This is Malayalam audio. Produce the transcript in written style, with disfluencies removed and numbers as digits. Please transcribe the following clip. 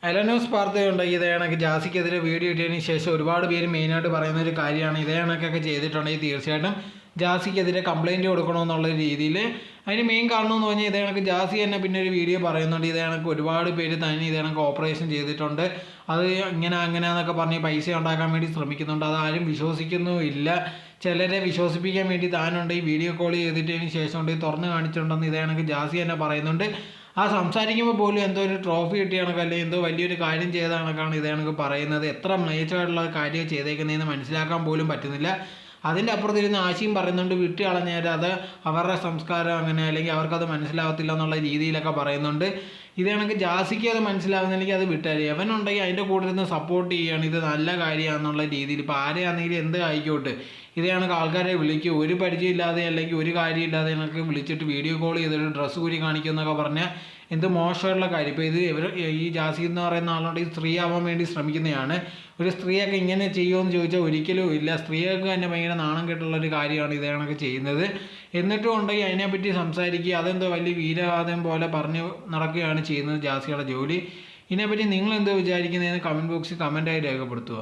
അലനോസ് വാർത്തയുണ്ടെങ്കിൽ ഇതേ കണക്ക് ജാസിക്കെതിരെ വീഡിയോ ഇട്ടതിന് ശേഷം ഒരുപാട് പേര് മെയിനായിട്ട് പറയുന്ന ഒരു കാര്യമാണ്. ഇതേ കണക്കൊക്കെ ചെയ്തിട്ടുണ്ടെങ്കിൽ തീർച്ചയായിട്ടും ജാസിക്കെതിരെ കംപ്ലയിൻറ്റ് കൊടുക്കണമെന്നുള്ള രീതിയിൽ. അതിന് മെയിൻ കാരണം എന്ന് പറഞ്ഞാൽ ഇതേ കണക്ക് ജാസി തന്നെ പിന്നെ ഒരു വീഡിയോ പറയുന്നുണ്ട്. ഇതേ കണക്ക് ഒരുപാട് പേര് തന്നെ ഇതേ കണക്ക് ഓപ്പറേഷൻ ചെയ്തിട്ടുണ്ട്, അത് അങ്ങനെയെന്നൊക്കെ പറഞ്ഞ് പൈസ ഉണ്ടാക്കാൻ വേണ്ടി ശ്രമിക്കുന്നുണ്ട്, അതാരും വിശ്വസിക്കുന്നുമില്ല. ചിലരെ വിശ്വസിപ്പിക്കാൻ വേണ്ടി താനുണ്ട് ഈ വീഡിയോ കോൾ ചെയ്തിട്ടതിന് ശേഷം ഉണ്ട് തുറന്ന് കാണിച്ചിട്ടുണ്ടെന്ന് ഇതേ കണക്ക് ജാസി തന്നെ പറയുന്നുണ്ട്. ആ സംസാരിക്കുമ്പോൾ പോലും എന്തോ ഒരു ട്രോഫി കിട്ടിയ കണക്ക് അല്ലെങ്കിൽ എന്തോ വലിയൊരു കാര്യം ചെയ്ത കണക്കാണ് ഇതേ കണക്ക് പറയുന്നത്. എത്ര മികച്ചമായിട്ടുള്ള കാര്യം ചെയ്തേക്കുന്നതെന്ന് മനസ്സിലാക്കാൻ പോലും പറ്റുന്നില്ല. അതിൻ്റെ അപ്പുറത്തിരുന്ന് ആശയും പറയുന്നുണ്ട് വിട്ട് കളഞ്ഞാൽ അത് അവരുടെ സംസ്കാരം അങ്ങനെ, അല്ലെങ്കിൽ അവർക്കത് മനസ്സിലാവത്തില്ല എന്നുള്ള രീതിയിലൊക്കെ പറയുന്നുണ്ട്. ഇത് കണക്ക് ജാസിക്ക് അത് മനസ്സിലാവുന്നില്ലെങ്കിൽ അത് വിട്ടാൽ എവനുണ്ടെങ്കിൽ അതിൻ്റെ കൂടെ ഇരുന്ന് സപ്പോർട്ട് ചെയ്യുകയാണ്, ഇത് നല്ല കാര്യമാണെന്നുള്ള രീതിയിൽ. ഇപ്പോൾ ആരെയാണെങ്കിലും എന്ത് ആയിക്കോട്ടെ, ഇത് കണക്ക് ആൾക്കാരെ വിളിക്കുക, ഒരു പരിചയമില്ലാതെ അല്ലെങ്കിൽ ഒരു കാര്യമില്ലാതെ എനിക്ക് വിളിച്ചിട്ട് വീഡിയോ കോൾ ചെയ്തിട്ട് ഡ്രസ്സ് കൂടി കാണിക്കുക എന്നൊക്കെ പറഞ്ഞാൽ എന്ത് മോശമുള്ള കാര്യം. ഇപ്പോൾ ഇത് ഈ ജാസി എന്ന് പറയുന്ന ആളുകൊണ്ട് ഈ സ്ത്രീ ആവാൻ വേണ്ടി ശ്രമിക്കുന്നതാണ്. ഒരു സ്ത്രീയൊക്കെ ഇങ്ങനെ ചെയ്യുമെന്ന് ചോദിച്ചാൽ ഒരിക്കലും ഇല്ല. സ്ത്രീകൾക്ക് തന്നെ ഭയങ്കര നാണം കെട്ടുള്ളൊരു കാര്യമാണ് ഇതേ കണക്ക് ചെയ്യുന്നത്. എന്നിട്ടും ഉണ്ടെങ്കിൽ അതിനെപ്പറ്റി സംസാരിക്കുക, അതെന്തോ വലിയ വീരവാദം പോലെ പറഞ്ഞ് നടക്കുകയാണ് ചെയ്യുന്നത് ജാസിയുടെ ജോലി. ഇതിനെപ്പറ്റി നിങ്ങൾ എന്തോ വിചാരിക്കുന്നതെന്ന് കമൻറ്റ് ബോക്സിൽ കമൻറ്റായി രേഖപ്പെടുത്തുക.